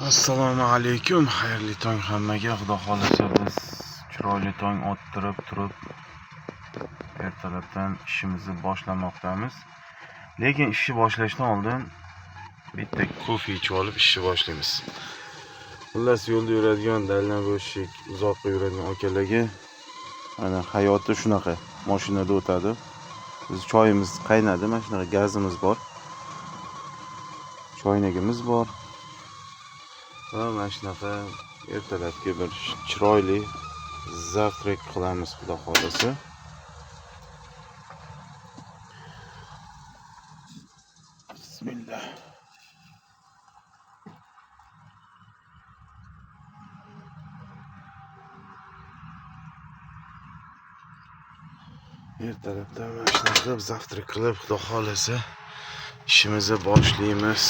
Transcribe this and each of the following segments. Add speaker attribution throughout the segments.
Speaker 1: Assalomu alaykum, xayrli tong hammaga. Xudo xolasa biz chiroyli tong ottirib turib ertalabdan ishimizni boshlamoqdamiz. Lekin ishni boshlashdan oldin bitta kofe ichib olib ishni boshlaymiz. Xullas, yo'lda yuradigan, dalnavoshik, uzoqqa yuradigan akalarga mana hayoti shunaqa. Mashinada o'tadi. Biz choyimiz qaynadi, mana shunaqa gazimiz bor. Choynagimiz bor. Va mana shunaqa ertalabki bir chiroyli zavtrak qilamiz, xudo xolasa. Bismillah. Ertalabdan mana shunaqa zavtrak qilib, xudo xolasa ishimizni boshlaymiz.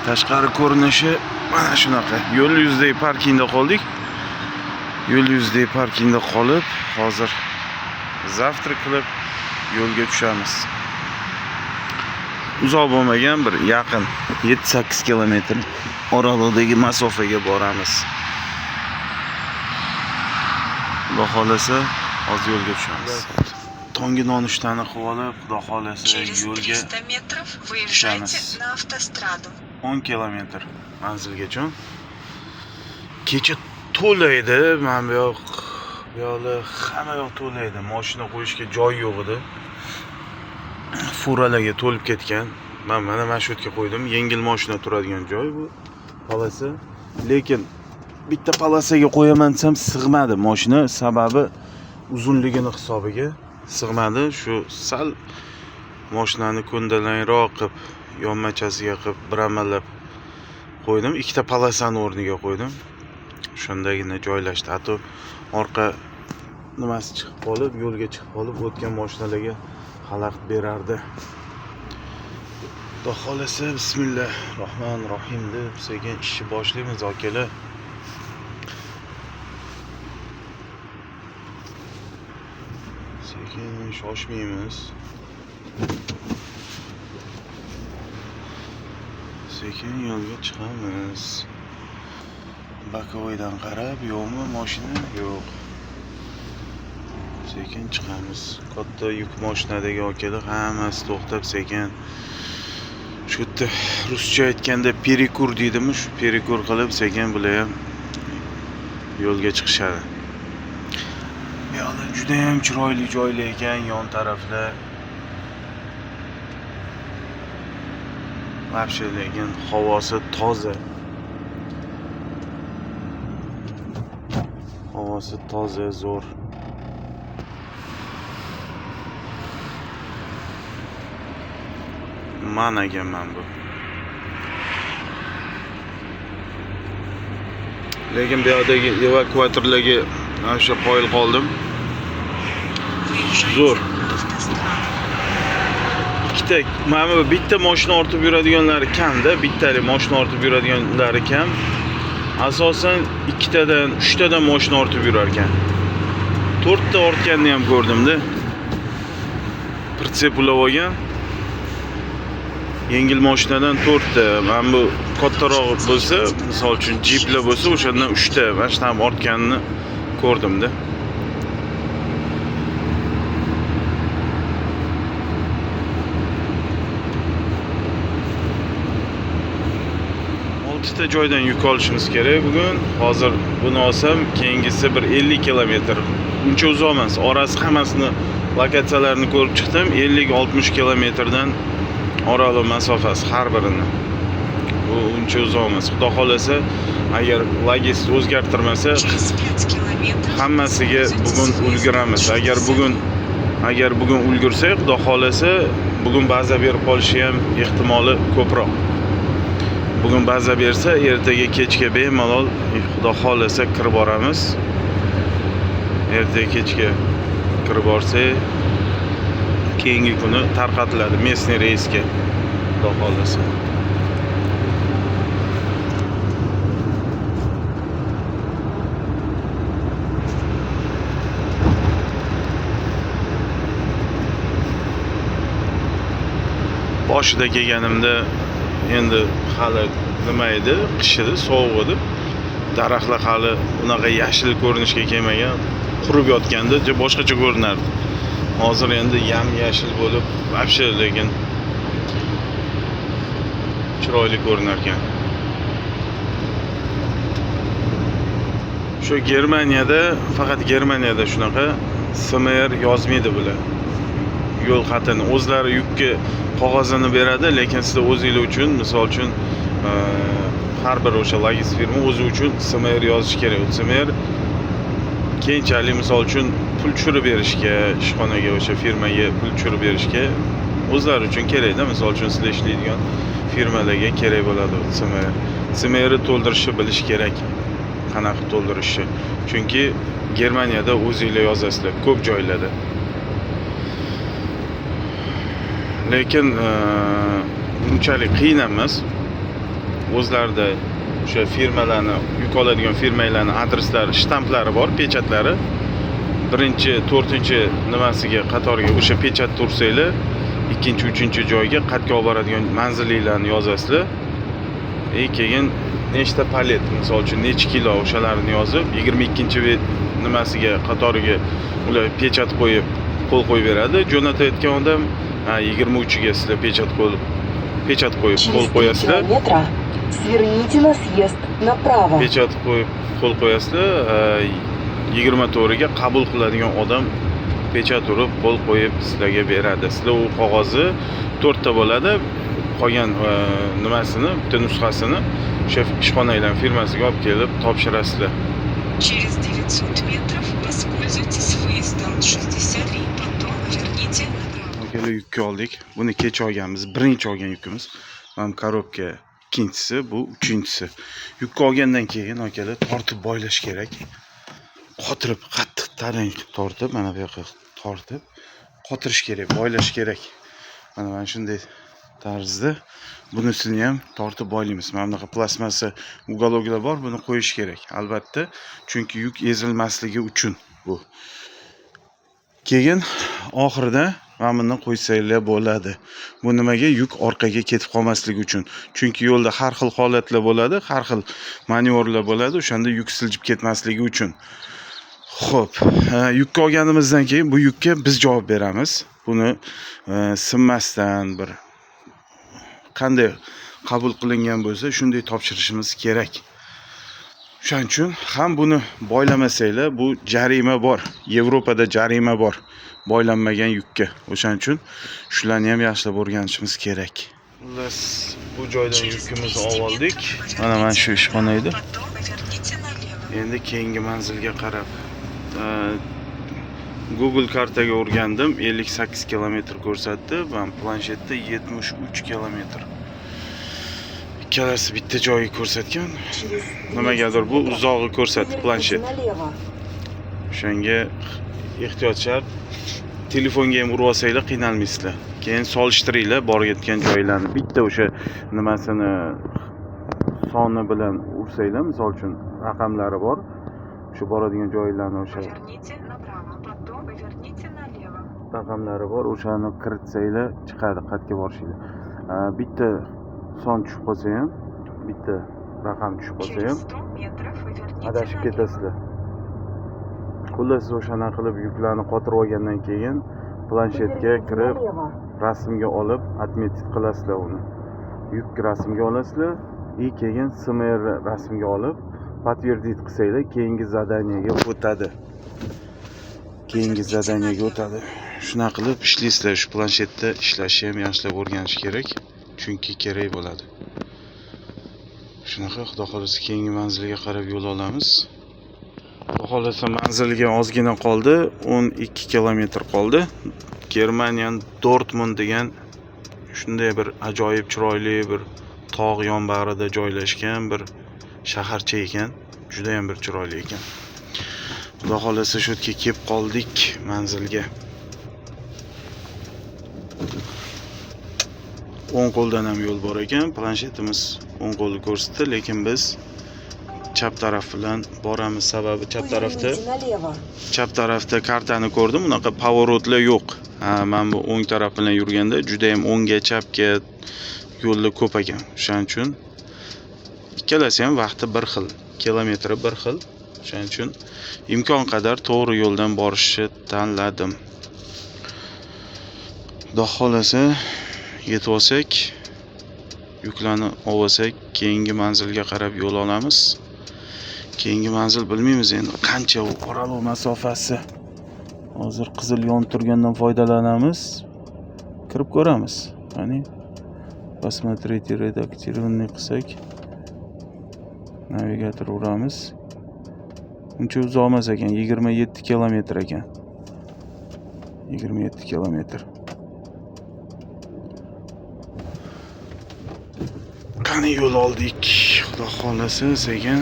Speaker 1: Tashqari ko'rinishi mana shunaqa. Yo'l yuzidagi parkingda qoldik. Yo'l yuzidagi parkingda qolib, hozir zavtrak qilib yo'lga tushamiz. Uzoq bo'lmagan, bir yaqin 7-8 kilometr oralig'idagi masofaga boramiz. Xudo xolasa hozir yo'lga tushamiz. Tongi nonushtani qilib olib, xudo xolasa yo'lga tushamiz. 10 kilometr manzilgacha. Kecha to'la edi, men bu yo'li hamma yoq to'la edi. Mashina qo'yishga joy yo'q edi. Furalarga to'lib ketgan. Men mana shu yerga qo'ydim. Yengil mashina turadigan joy bu polasi. Lekin bitta polasaga qo'yaman desam sig'madi mashina, sababi uzunligini hisobiga sig'madi. Shu sal mashinani ko'ndalanroq qilib, yonmachasiga qilib bir amallab qo'ydim. Ikkita polasani o'rniga qo'ydim. Shundagina joylashdi. Hatto orqa nimasi chiqib qolib, yo'lga chiqib qolib, o'tgan mashinalarga xalaqit berardi. Xudo xolasa bismillahirrohmanirrohim deb sekin ishni boshlaymiz, akalar. Sekin shoshmaymiz. Sekin yo'lga chiqamiz. Bakovoydan qarab, yo'qmi mashina? Yo'q. Sekin chiqamiz. Katta yuk mashinadagi akalar hammasi to'xtab sekin. Shu yerda ruscha aytganda perikur deydimi, shu perikur qilib sekin bular ham yo'lga chiqishadi. Bu yoqda juda ham chiroyli joylar ekan, yon taraflar. Вообще lekin havosi toza. Havosi toza, zo'r. Mana ekanman bu. Lekin bu yoqdagi evakuatorlarga o'sha qoyil qoldim. Zo'r. Mana bitta mashina ortib yuradiganlari kamda, bittalik mashina ortib yuradiganlari kam. Asosan 2tadan, 3tadan mashina ortib yurar ekan. 4ta ortganni ham ko'rdim-da. Pritsep ulab olgan. Yengil mashinadan 4ta, mana bu kattaroq bo'lsa, misol uchun Jeeplar bo'lsa, o'shandan 3ta, mana shu ham ortganini ko'rdim-da. Ikkita joydan yuk olishimiz kerak bugun. Hozir buni olsam, keyingisi bir 50 kilometr. Uncha uzoq emas. Orasi hammasini lokatsiyalarini ko'rib chiqdim. 50-60 kilometrdan oraliq masofasi har birini. Bu uncha uzoq emas. Xudo xolasa, agar logist o'zgartirmasa, hammasiga bugun ulguramiz. Agar bugun ulgursak, xudo xolasa, bugun baza berib qolishi ham ehtimoli ko'proq. Bugun baza bersa, ertaga kechga bemalol xudo xolasa kirib boramiz. Ertaga kechga kirib borsak, keyingi kuni tarqatiladi местный reysga, xudo xolasa. Boshida kelganimda endi hali nima edi, qish edi, sovuq edi. Daraxtlar hali unaqa yashil ko'rinishga kelmagan, qurib yotganda boshqacha ko'rinardi. Hozir endi yam-yashil bo'lib, вообще lekin chiroyli ko'rinar ekan. Shu Germaniyada, faqat Germaniyada shunaqa SMR yozmaydi bular. Yo'l xatini o'zlari yukka qog'ozini beradi, lekin siz o'zingiz uchun, misol uchun, har bir o'sha logist firma o'zi uchun SMR yozish kerak. SMR keyinchalik misol uchun pul tushirib berishga, ishxonaga, o'sha firmaga pul tushirib berishga o'zlari uchun kerak-da. Misol uchun sizlar ishlaydigan firmalarga kerak bo'ladi SMR. SMR to'ldirishni bilish kerak. Qanaqa to'ldirishi. Chunki Germaniyada o'zingizlar yozasizlar ko'p joylarda. Lekin unchalik qiyin emas. O'zlarida o'sha firmalarni, yuk oladigan firmalarning adreslari, shtamplari bor, pechatlari. Birinchi, 4-chi nimasiga qatoriga o'sha pechat tursanglar, 2-chi, 3-chi joyga qatga olib boradigan manzilinglarni yozasizlar. Keyin nechta palet, misol uchun necha kilo o'shalarni yozib, 22-chi nimasiga qatoriga ular pechat qo'yib, qo'l qo'yib beradi. Jo'natayotgan odam 23-ga sizlar pechat qo'yib, qo'l qo'yasizlar.
Speaker 2: Сверните на съезд направо.
Speaker 1: Pechat qo'yib, qo'l qo'yasizlar. 24ga qabul qiladigan odam pechat urib, qo'l qo'yib sizlarga beradi. Sizlar u qog'ozni 4 ta bo'ladi. Qolgan nimasini, bitta nusxasini o'sha ishxonanglar firmasiga olib kelib topshirasizlar.
Speaker 2: Через 900 метров воспользуйтесь выездом 60 и потом верните направо.
Speaker 1: Akalar yukka oldik. Buni kech olganmiz, birinchi olgan yukimiz. Mana korobka ikkinchisi, bu uchinchisi. Yukka olgandan keyin akalar tortib boylash kerak. Qotirib, qattiq tarang tortib, mana bu yoqqa tortib, qotirish kerak, boylash kerak. Mana shunday tarzda bunisini ham tortib boylaymiz. Mana bunaqa plastmassa uголокlar bor, buni qo'yish kerak. Albatta, chunki yuk ezilmasligi uchun bu. Keyin oxirida mana bundan qo'ysanglar bo'ladi. Bu nimaga? Yuk orqaga ketib qolmasligi uchun. Chunki yo'lda har xil holatlar bo'ladi, har xil manyorlar bo'ladi, o'shanda yuk siljib ketmasligi uchun. Xo'p, yukka olganimizdan keyin bu yukka biz javob beramiz. Buni sinmasdan bir qanday qabul qilingan bo'lsa, shunday topshirishimiz kerak. Shuning uchun ham buni boylamasanglar, bu jarima bor. Yevropada jarima bor boylanmagan yukka. O'shaning uchun shularni ham yaxshilab o'rganishimiz kerak. Xullas, bu joydan yukimizni oldik. Mana shu ishxona edi. Endi keyingi manzilga qarab Google kartaga o'rgandim, 58 kilometr ko'rsatdi, va planshetda 73 kilometr. Ikkalasi bitta joyga ko'rsatgan. Nimagadir bu uzog'i ko'rsatdi planshet. O'shanga ehtiyot shart. Telefonga ham urib olsanglar qiynalmaysizlar. Keyin solishtiringlar borayotgan joylarni. Bitta o'sha nimasini soni bilan ursanglar, misol uchun raqamlari bor. Shu boradigan joylarni o'sha raqamlari bor, o'shani kiritsanglar chiqadi, qatga borishinglar. Bitta son tushib qolsa ham, bitta raqam tushib qolsa ham adashib ketasizlar. Xullas, o'shani qilib yuklarni qotirib olgandan keyin planshetga kirib, rasmga olib, отметить qilasizlar uni. Yuk rasmga olasizlar, keyin SMR rasmga olib, подтвердить qilsanglar, keyingi zadaniyaga o'tadi. Shuna qilib ishlaysizlar. Shu planshetda ishlashni ham yaxshilab o'rganish kerak, chunki kerak bo'ladi. Shunaqa, xudo xolasa keyingi manzilga qarab yo'l olamiz. Xudo xolasa manzilga ozgina qoldi, 12 kilometr qoldi. Germaniyaning Dortmund degan shunday bir ajoyib chiroyli bir tog' yonbag'rida joylashgan bir shaharcha ekan. Juda ham bir chiroyli ekan. Xudo xolasa shu yerga kelib qoldik manzilga. O'ng qo'ldan ham yo'l bor ekan. Planshetimiz o'ng qo'lni ko'rsatdi, lekin biz chap taraf bilan boramiz. Sababi chap tarafda kartani ko'rdim, unaqa pavorotlar yo'q. Men bu o'ng taraf bilan yurganda juda ham o'ngga, chapga yo'lda ko'p ekan. O'shaning uchun ikkalasi ham vaqti bir xil, kilometri bir xil. O'shaning uchun imkon qadar to'g'ri yo'ldan borishni tanladim. Xudo xolasa yetib olsak, yuklarni olsak, keyingi manzilga qarab yo'l olamiz. Keyingi manzil bilmaymiz endi qancha u oraliq masofasi. Hozir qizil yon turgandan foydalanamiz. Kirib ko'ramiz. Qani посмотреть редактирование qilsak, navigator uramiz. Uncha uzoq emas ekan, 27 kilometr ekan. 27 kilometr. Qani yo'l oldik. Xudo xolasa sekin.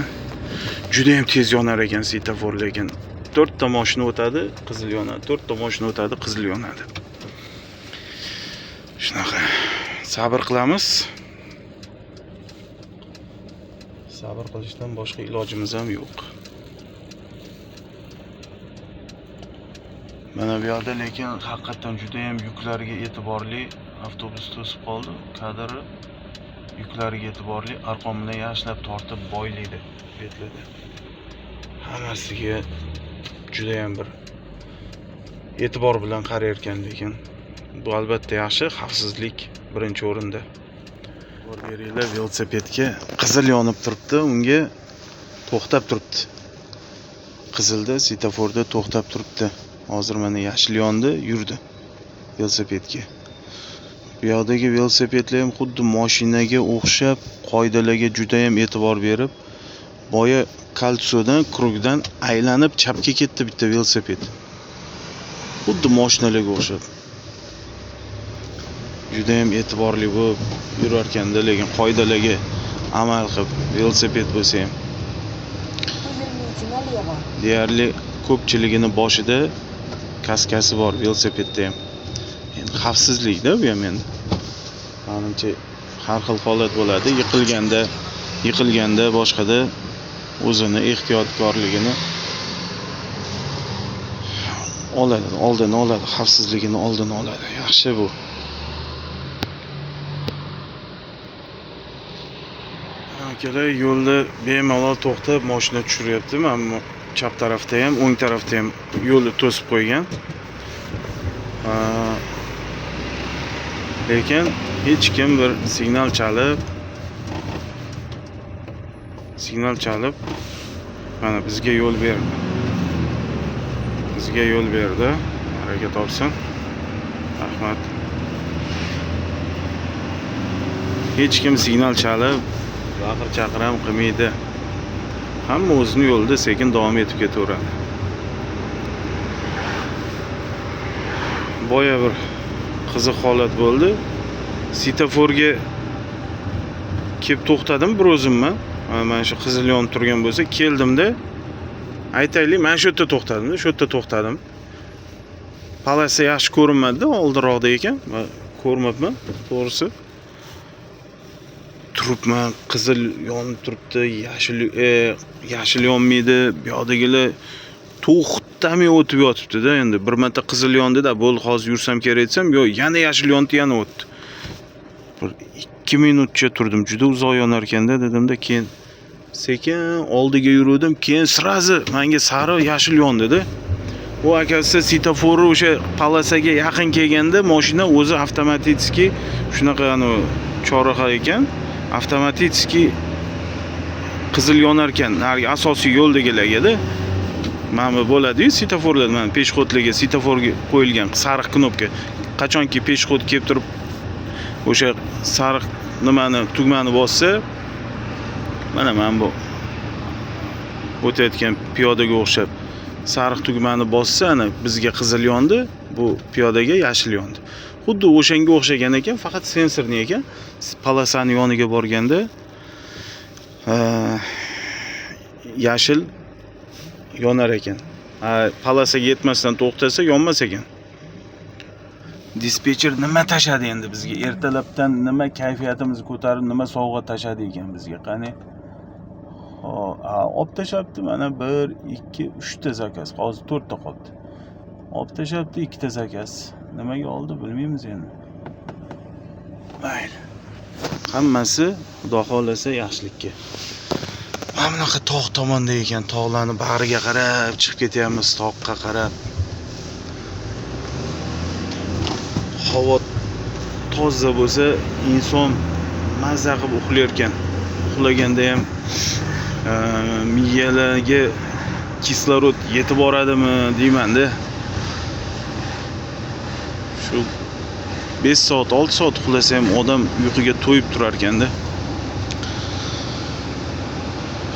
Speaker 1: Juda ham tez yonar ekan svetofor, lekin 4 ta mashina o'tadi, qizil yonadi. 4 ta mashina o'tadi, qizil yonadi. Shunaqa. Sabr qilamiz. Sabr qilishdan boshqa ilojimiz ham yo'q. Mana bu yerda lekin haqiqatan juda ham yuklarga e'tiborli avtobus to'sib qoldi. Kadri yuklariga e'tiborli, arqon bilan yaxshilab tortib boylaydi, betladi. Hammasiga juda ham bir e'tibor bilan qarar ekan, lekin bu albatta yaxshi, xavfsizlik birinchi o'rinda. E'tibor beringlar, velosipedga qizil yonib turibdi, unga to'xtab turibdi. Qizilda, svetoforda to'xtab turibdi. Hozir mana yashil yondi, yurdi velosipedga. Bu yoqdagi velosipedlar ham xuddi mashinaga o'xshab qoidalarga juda ham e'tibor berib, boya koltsodan, krugdan aylanib chapga ketdi bitta velosiped. Xuddi mashinalarga o'xshab. Juda ham e'tiborli bo'lib yurar ekanda, lekin qoidalarga amal qilib velosiped bo'lsa ham. Deyarli ko'pchiligini boshida kaskasi bor velosipedda ham. Endi xavfsizlikda bu ham endi. Menimcha har xil holat bo'ladi. Yiqilganda boshqada o'zini ehtiyotkorligini oldini oladi, xavfsizligini oldini oladi. Yaxshi bu. Akalar yo'lda bemalol to'xtab mashina tushiryapti. Mana chap tarafda ham, o'ng tarafda ham yo'lni to'sib qo'ygan. Lekin hech kim bir signal chalib mana bizga yo'l berdi. Harakat olsin. Rahmat. Hech kim signal chalib baqir chaqir ham qilmaydi. Hamma o'zini yo'lida sekin davom etib ketaveradi. Boya bir qiziq holat bo'ldi. Svetoforga kelib to'xtadim bir o'zimman. Mana shu qizil yonib turgan bo'lsa, keldimda aytaylik, men shu yerda to'xtadim. Palasa yaxshi ko'rinmadi, oldinroqda ekan. Men ko'rmabman, to'g'risi. Turibman, qizil yonib turibdi, yashil yonmaydi. Bu yoqdagilar to'xtamay o'tib yotibdi-da. Endi bir marta qizil yondi-da, bo'ldi, hozir yursam kerak desam, yo'q, yana yashil yondi, yana o'tdi. Bir 2 minutcha turdim. Juda uzoq yonar ekanda dedimda, keyin sekin oldiga yurdim, keyin sirazi menga sari yashil yondi-da. U akasi svetoforni o'sha palasaga yaqin kelganda mashina o'zi avtomatiki shunaqa chorraha ekan, avtomatiki qizil yonar ekan. Narigi asosiy yo'ldagilarga-da. Mana bu bo'ladi-yu, svetoforlar, mana peshxodlarga svetoforga qo'yilgan sariq knopka. Qachonki peshxod kelib turib o'sha sariq tugmani bossa, mana bu o'tayotgan piyodaga o'xshab sariq tugmani bossa, ana bizga qizil yondi, bu piyodaga yashil yondi. Xuddi o'shanga o'xshagan ekan, faqat sensorni ekan. Palasani yoniga borganda yashil yonar ekan. Palasaga yetmasdan to'xtasa yonmas ekan. Dispetcher nima tashadi endi bizga? Ertalabdan nima kayfiyatimizni ko'tarib, nima sovg'a tashadi ekan bizga? Qani? Olib tashabdi, mana 1, 2, 3 ta zakaz. Hozir 4 ta qoldi. Olib tashabdi, 2 ta zakaz. Nimaga oldi bilmaymiz endi. Mayli. Hammasi xudo xolasa yaxshilikka. Mana bunaqa tog' tomonda ekan, tog'larni bag'riga qarab chiqib ketyapmiz, tog'ga qarab. Havo toza bo'lsa, inson mazza qilib uxlar ekan. Uxlaganda ham miyalarga kislorod yetib boradimi deyman-da. Shu 5 soat, 6 soat uxlasa ham odam uyquga to'yib turar ekanda.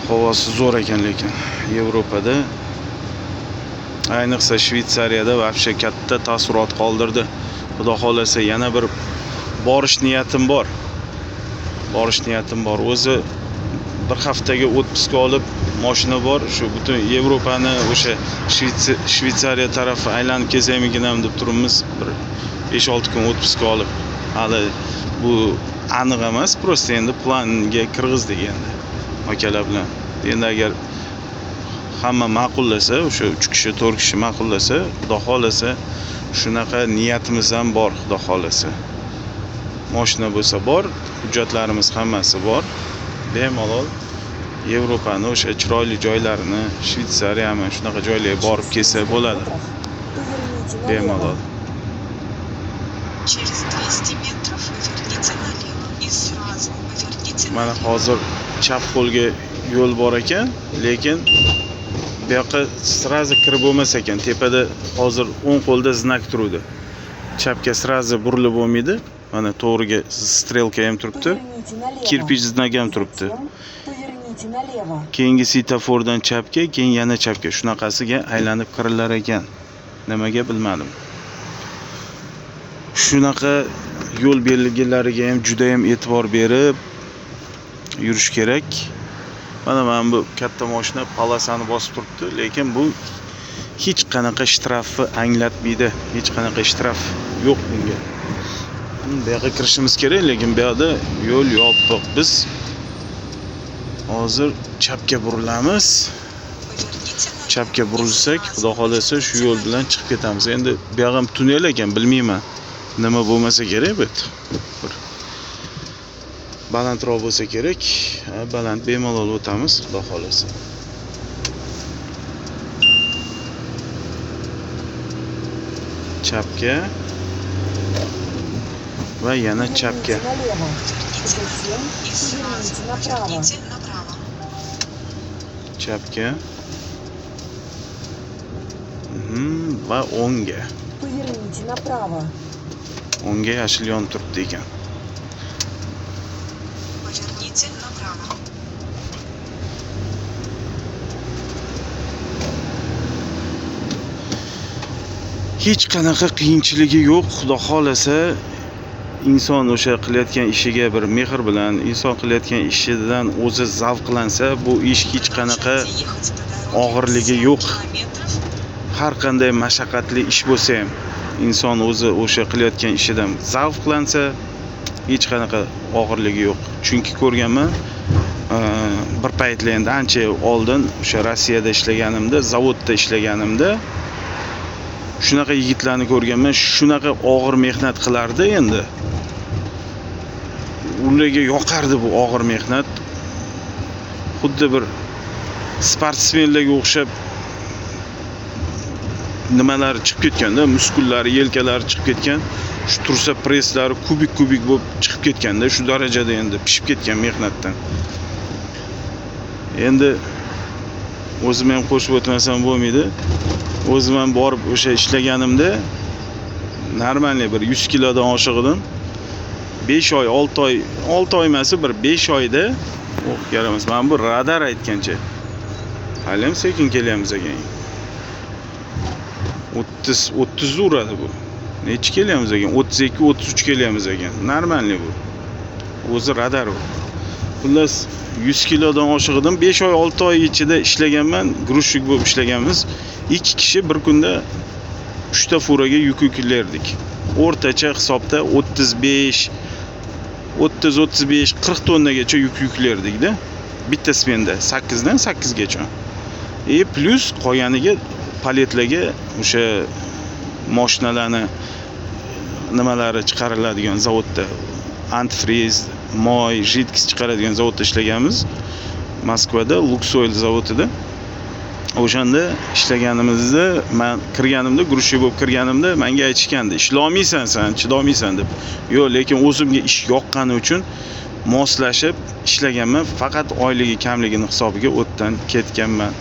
Speaker 1: Havosi zo'r ekan lekin Yevropada, ayniqsa Shvetsariyada vobshe katta taassurot qoldirdi. Xudo xolasa yana bir borish niyatim bor. O'zi bir haftaga otpuska olib mashina bor. Shu butun Yevropani o'sha Shvetsariya tarafi aylanib kelsaymikinam deb turibmiz. Bir 5-6 kun otpuska olib. Hali bu aniq emas, prosta endi planga kirgizdik endi. Akalar bilan. Endi agar hamma ma'qullasa, o'sha 3 kishi, 4 kishi ma'qullasa, xudo xolasa shunaqa niyatimiz ham bor, xudo xolasa. Mashina bo'lsa bor, hujjatlarimiz hammasi bor. Bemalol Yevropani o'sha chiroyli joylarini, Shvetsariyami shunaqa joylarga borib kelsa bo'ladi. Bemalol.
Speaker 2: Через 200 метров поверните налево и сразу поверните
Speaker 1: Mana
Speaker 2: налево.
Speaker 1: hozir chap qo'lga yo'l bor ekan, lekin bu yoqqa srazi kirib bo'lmas ekan. Tepada hozir o'ng qo'lda znak turadi. Chapga srazi burilib bo'lmaydi. Mana to'g'riga strelka ham turibdi. Kirpich znagi ham turibdi. Keyingi svetofordan chapga, keyin yana chapga. Shunaqasiga aylanib kirilar ekan. Nimaga bilmadim. Shunaqa yo'l belgilariga ham juda ham e'tibor berib yurish kerak. Mana bu katta mashina palasani bosib turibdi, lekin bu hech qanaqa shtrafni anglatmaydi. Hech qanaqa shtraf yo'q bunga. Bu yoqqa kirishimiz kerak, lekin bu yoqda yo'l yopiq. Biz hozir chapga burilamiz. Chapga burilsak, xudo xolasa shu yo'l bilan chiqib ketamiz. Endi bu yoq ham tunnel ekan, bilmayman. Nima bo'lmasa kerak bu. Bir balandroq bo'lsa kerak. Baland bemalol o'tamiz, xudo xolasa. Chapga va yana chapga.
Speaker 2: И сразу поверните направо.
Speaker 1: Chapga. Va o'ngga.
Speaker 3: Поверните направо.
Speaker 1: O'ngga yashil yon turibdi ekan.
Speaker 2: Поверните направо.
Speaker 1: Hech qanaqa qiyinchiligi yo'q, xudo xolasa inson o'sha qilayotgan ishiga bir mehr bilan, inson qilayotgan ishidan o'zi zavqlansa, bu ish hech qanaqa og'irligi yo'q. Har qanday mashaqqatli ish bo'lsa ham inson o'zi o'sha qilayotgan ishidan zavqlansa, hech qanaqa og'irligi yo'q. Chunki ko'rganman, bir paytlar endi ancha oldin o'sha Rossiyada ishlaganimda, zavodda ishlaganimda shunaqa yigitlarni ko'rganman, shunaqa og'ir mehnat qilardi endi. Ularga yoqardi bu og'ir mehnat. Xuddi bir sportsmenlarga o'xshab nimalari chiqib ketganda, muskullari, yelkalari chiqib ketgan, shu tursa presslari kubik bo'lib chiqib ketganda, shu darajada endi pishib ketgan mehnatdan. Endi o'zim ham qo'shib o'tmasam bo'lmaydi. O'zim ham borib o'sha ishlaganimda normalniy bir 100 kilodan oshiq edim. 5 oy, 6 oy emas, bir 5 oyda yaramas. Men bu radar aytgancha. Hali ham sekin kelyapmiz ekan. 30 uradi bu. Necha kelyapmiz ekan? 32, 33 kelyapmiz ekan. Normalniy bu. O'zi radar bu. Xullas 100 kilodan oshiq edim. 5 oy, 6 oy ichida ishlaganman, grushik bo'lib ishlaganmiz. 2 kishi bir kunda 3 ta furaga yuk yuklardik. O'rtacha hisobda 35, 40 tonnagacha yuk yuklardik-da. Bitta smenda 8 dan 8 gacha. Plus qolganiga paletlarga o'sha mashinalarni nimalari chiqariladigan zavodda antifriz, moy jidkis chiqaradigan zavodda ishlaganmiz. Moskvada Luxoil zavodida. O'shanda ishlaganimizda men kirganimda, guruchchi bo'lib kirganimda menga aytishgandi, "Ishlolmaysan sen, chidolmaysan" deb. Yo'q, lekin o'zimga ish yoqqani uchun moslashib ishlaganman. Faqat oyligi kamligini hisobiga o'tdan ketganman.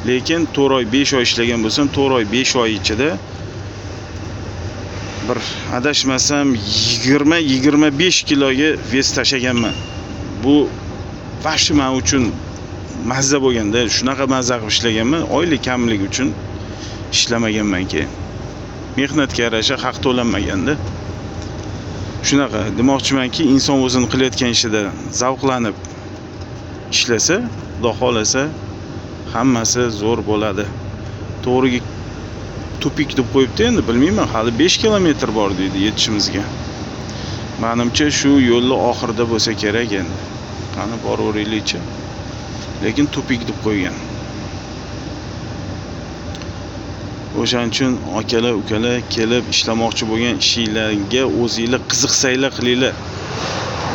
Speaker 1: Lekin 4 oy, 5 oy ishlagan bo'lsam, 4 oy, 5 oy ichida bir adashmasam 20-25 kiloga ves tashaganman. Bu vahshiy men uchun mazza bo'lganda, shunaqa mazza qilib ishlaganman. Oylik kamligi uchun ishlamaganman keyin. Mehnatga yarasha haq to'lanmaganda. Shunaqa demoqchimanki, inson o'zini qilayotgan ishida zavqlanib ishlasa, Xudo xolasa hammasi zo'r bo'ladi. To'g'riga tupik deb qo'yibdi endi, bilmayman, hali 5 kilometr bor deydi yetishimizga. Menimcha shu yo'lni oxirida bo'lsa kerak endi. Qani boraveraylikchi. Lekin tupik deb qo'ygan. O'shaning uchun akalar, ukalar kelib ishlamoqchi bo'lgan ishinglarga o'zingizlar qiziqsanglar qilinglar.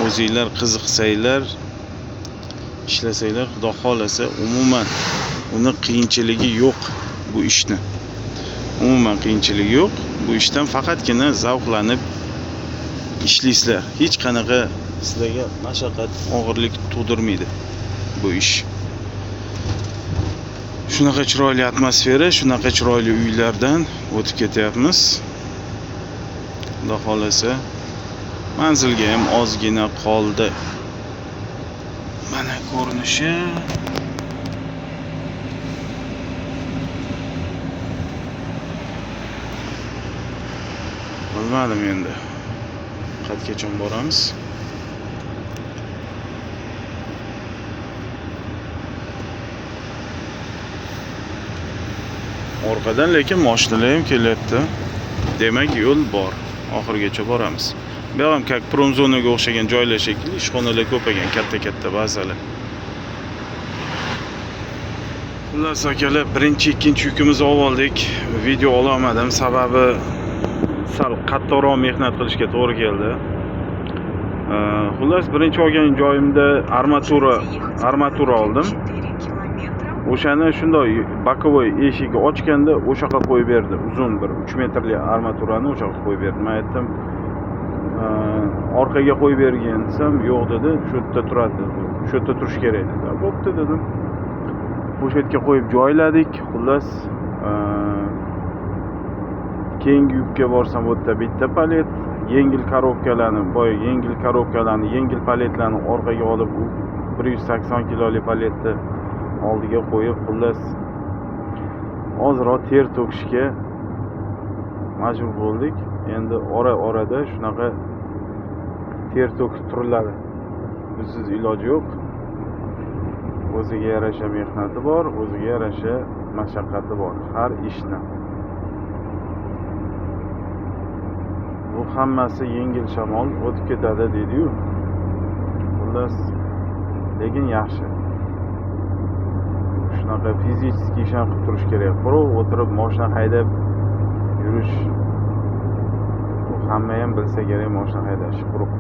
Speaker 1: O'zingizlar qiziqsanglar, ishlasanglar, Xudo xolasa umuman uni qiyinchiligi yo'q bu ishni. Umuman qiyinchiligi yo'q. Bu ishdan faqatgina zavqlanib ishlaysizlar. Hech qanaqa sizlarga mashaqqat, og'irlik tug'dirmaydi bu ish. Shunaqa chiroyli atmosfera, shunaqa chiroyli uylardan o'tib ketyapmiz. Xudo xolasa manzilga ham ozgina qoldi. Mana ko'rinishi. Bilmadim endi. Qatgacha boramiz? Orqadan lekin mashinalar ham kelyapti. Demak, yo'l bor. Oxirgacha boramiz. Bu ham kak promzonaga o'xshagan joylar shekilli, ishxonalar ko'p ekan, katta-katta bazalar. Xullas akalar, birinchi, ikkinchi yukimizni oldik. Video ololmadim, sababi sal qattiqroq mehnat qilishga to'g'ri keldi. Xullas, birinchi olgan joyimda armatura oldim. O'shani shunday bokovoy eshigi ochganda o'sha yoqqa qo'yib berdi. Uzun bir 3 metrli armaturani o'sha yoqqa qo'yib berdi. Men aytdim, orqaga qo'yib bergan desam, yo'q dedi, shu yerda turadi dedi. Shu yerda turish kerak dedi. Bo'pti dedim. O'sha yerga qo'yib joyladik. Xullas, keyingi yukka borsam, bu yerda bitta palet, yengil paletlarni orqaga olib, 180 kilolik paletni oldiga qo'yib, xullas ozroq ter to'kishga majbur bo'ldik. Endi orada shunaqa ter to'kib turiladi. Busiz iloji yo'q. O'ziga yarasha mehnati bor, o'ziga yarasha mashaqqati bor har ishni. Bu hammasi yengil shamol o'tib ketadi deydi-yu. Xullas, lekin yaxshi. Shunaqa fizический ishni qilib turish kerak. Birov o'tirib mashina haydab yurish, bu hamma ham bilsa kerak mashina haydash, quruq.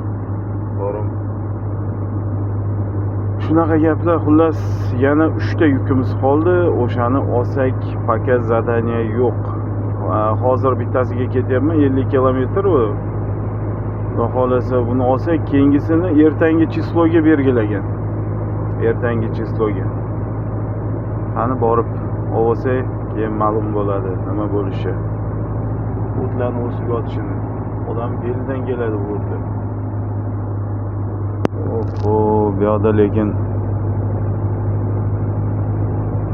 Speaker 1: To'g'rimi? Shunaqa gaplar. Xullas, yana 3 ta yukimiz qoldi. O'shani olsak, paket zadaniya yo'q. Hozir bittasiga ketyapman, 50 kilometr u. Xudo xolasa buni olsak, keyingisini ertangi chisloga belgilagan. Ertangi chisloga. Qani borib olsak, keyin ma'lum bo'ladi nima bo'lishi. O'tlarni o'sib yotishini. Odam belidan keladi bu o'tlar. Bu yoqda lekin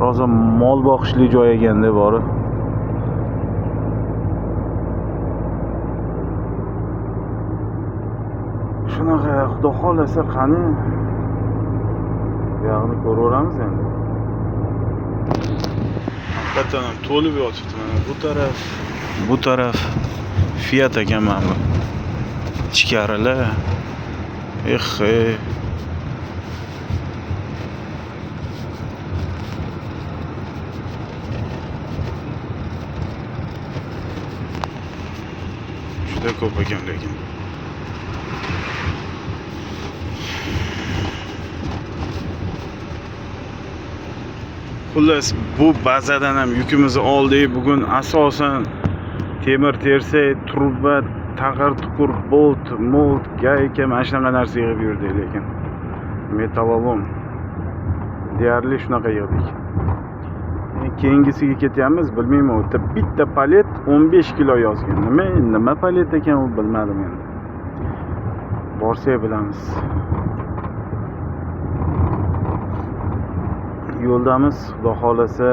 Speaker 1: rosa mol boqishli joy ekanda bori. Shunaqa, Xudo xolasa qani bu yoqni ko'raveramiz endi. Haqiqatan ham to'lib yotibdi. Mana bu taraf Fiat ekan mana bu. Ichkarilar. Juda ko'p ekan lekin. Xullas, bu bazadan ham yukimizni oldik. Bugun asosan temir tersak, truba, taqir tuqur, bolt, mold, gayka mana shunaqa narsa yig'ib yurdik, lekin metallolom deyarli shunaqa yig'dik. Keyingisiga ketyapmiz, bilmayman, o'ta bitta palet 15 kilo yozgan. Nima palet ekan u bilmadim endi. Borsak bilamiz. Yo'ldamiz, xudo xolasa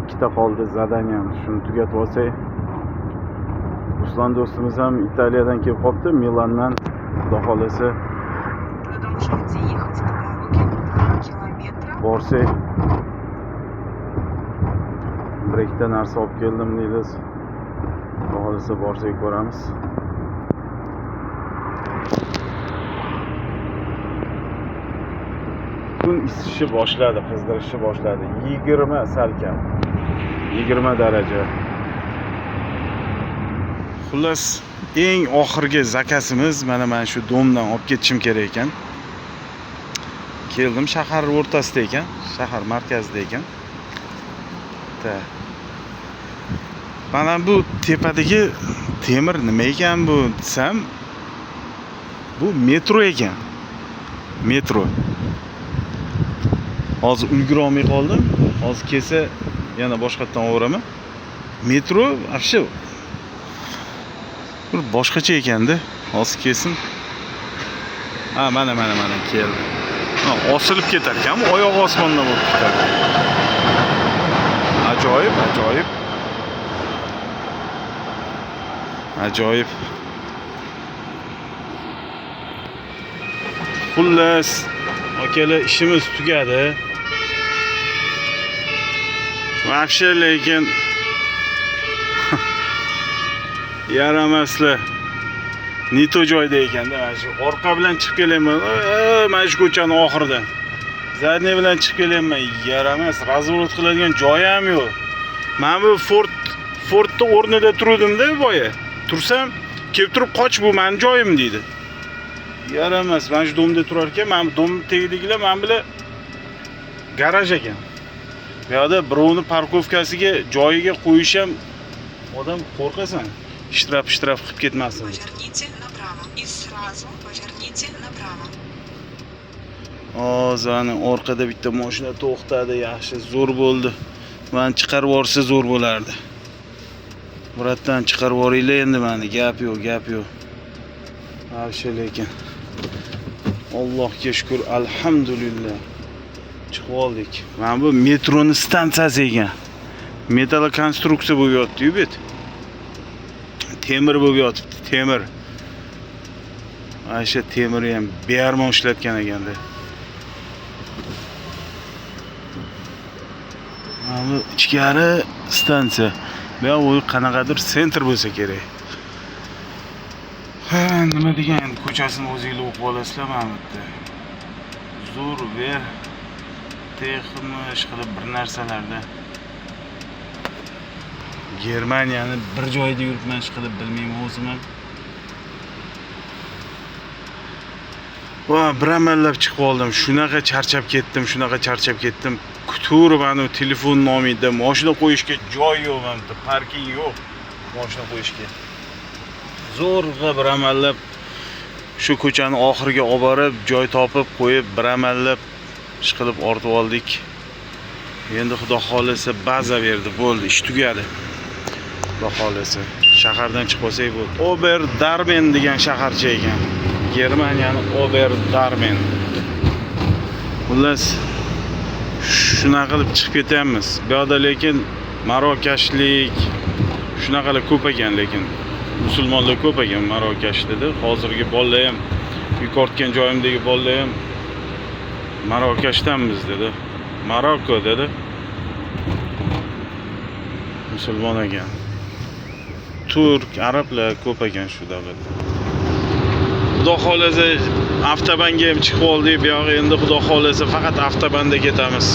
Speaker 1: ikkita qoldi zadaniyam. Shuni tugatib olsak. Ruslan do'stimiz ham Italiyadan kelib qopti, Milandan, xudo xolasa
Speaker 2: Продолжайте ехать по дороге 2 километра.
Speaker 1: borsak bir ikkita narsa olib keldim deymiz. Xudo xolasa borsak ko'ramiz. Kun isishi boshladi, qizdirishni boshladi. 20 salkam. 20 daraja. Xullas, eng oxirgi zakasimiz mana shu domdan olib ketishim kerak ekan. Keldim, shahar o'rtasida ekan, shahar markazida ekan. Mana bu tepadagi temir nima ekan bu desam, bu metro ekan. Metro. Hozir ulgura olmay qoldim. Hozir kelsa yana boshqatdan o'raman. Metro afshi bir boshqacha ekanda. Hozir kelsin. Ha, mana keldi. Ha, osilib ketar ekan, oyoq osmonda bo'lib ketar. Ajoyib, ajoyib. Ajoyib. Xullas, akalar ishimiz tugadi. Vahsha lekin yaramaslar. Nito joyda ekanda, mana shu orqa bilan chiqib kelaman. Mana shu ko'chaning oxiridan. Zadniy bilan chiqib kelaman. Yaramas, razvorot qiladigan joyi ham yo'q. Men bu Fordning o'rnida turdim-da boya. Tursam, kelib turib qoch, bu mening joyim deydi. Yaramas, mana shu domda turar ekan, men dom tegidagilar men bilan garaj ekan. Bu yerda birovni parkovkasiga, joyiga qo'yish ham odam qo'rqasan. Ishtirab qilib ketmasin.
Speaker 2: Поверните направо и сразу поверните направо.
Speaker 1: Hozir orqada bitta mashina to'xtadi, yaxshi, zo'r bo'ldi. Men chiqarib yorsa zo'r bo'lardi. Buratdan chiqarib yoringlar endi meni, gap yo'q. Avsha lekin Allohga shukr, alhamdulillah. Chiqib oldik. Mana bu metroning stansiyasi ekan. Metall konstruksiya bo'lib yotdi-yu bu. Temir bo'lib yotibdi, temir. Ayşe temiri ham bearmon ishlatgan ekanda. Mana ichkari stansiya. Bu qanaqadir sentr bo'lsa kerak. Ha, nima degan ko'chasini o'zingizlar o'qib olasizlar mana bu yerda. Zo'r ver texnish qilib bir narsalarda. Germaniyani bir joyda yuribman qilib bilmayman o'zim ham. Va bir amallab chiqib oldim. Shunaqa charchab ketdim. Kuturib ana telefon nomida mashina qo'yishga joy yo'q, mana parking yo'q. Mashina qo'yishga. Zo'rg'a bir amallab shu ko'chani oxiriga olib borib, joy topib qo'yib, bir amallab ishqilib ortib oldik. Endi xudo xolasa baza berdi, bo'ldi, ish tugadi. Xudo xolasa shahardan chiqib olsak bo'ldi. Oberdarmen degan shaharcha ekan. Germaniyaning Oberdarmen. Xullas shunaqa qilib chiqib ketyapmiz. Bu yerda lekin marokashlik shunaqalar ko'p ekan, lekin musulmonlar ko'p ekan Marokashda. Hozirgi bolalar ham yuqortgan joyimdagi bolalar ham Marokashdanmiz dedi. Marokko dedi. Musulmon ekan. Turk, arablar ko'p ekan shu davlatda. Xudo xolasa avtobanga ham chiqib oldik. Bu yoqqa endi xudo xolasa faqat avtobanda ketamiz.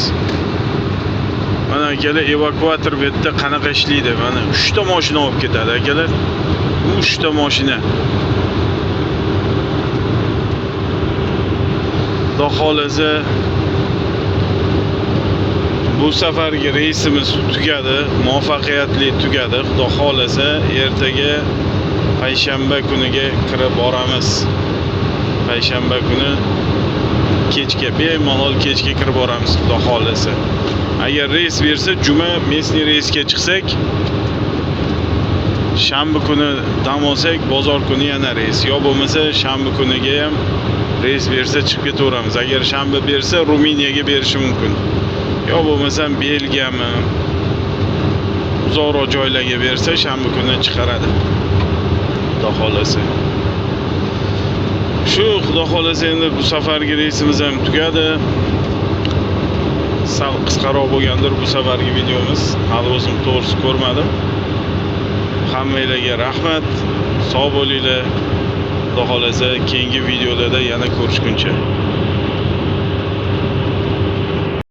Speaker 1: Mana akalar evakuator bu yerda qanaqa ishlaydi? Mana 3 ta mashina olib ketadi akalar. 3 ta mashina. Xudo xolasa bu safargi reysimiz tugadi, muvaffaqiyatli tugadi. Xudo xolasa ertaga payshanba kuniga kirib boramiz. Payshanba kuni kechga, bemalol kechga kirib boramiz xudo xolasa. Agar reys bersa, juma местный reysga chiqsak, shanba kuni dam olsak, bozor kuni yana reys. Yo bo'lmasa shanba kuniga ham reys bersa chiqib ketaveramiz. Agar shanba bersa, Ruminiyaga berishi mumkin. Yo bo'lmasam Belgiyami, uzoqroq joylarga bersa shanba kuni chiqaradi. Xudo xolasa. Shu xudo xolasa endi bu safargi reysimiz ham tugadi. Sal qisqaroq bo'lgandir bu safargi videomiz. Hali o'zim to'g'risi ko'rmadim. Hammanglarga rahmat. Sog' bo'linglar. Xudo xolasa keyingi videolarda yana ko'rishguncha.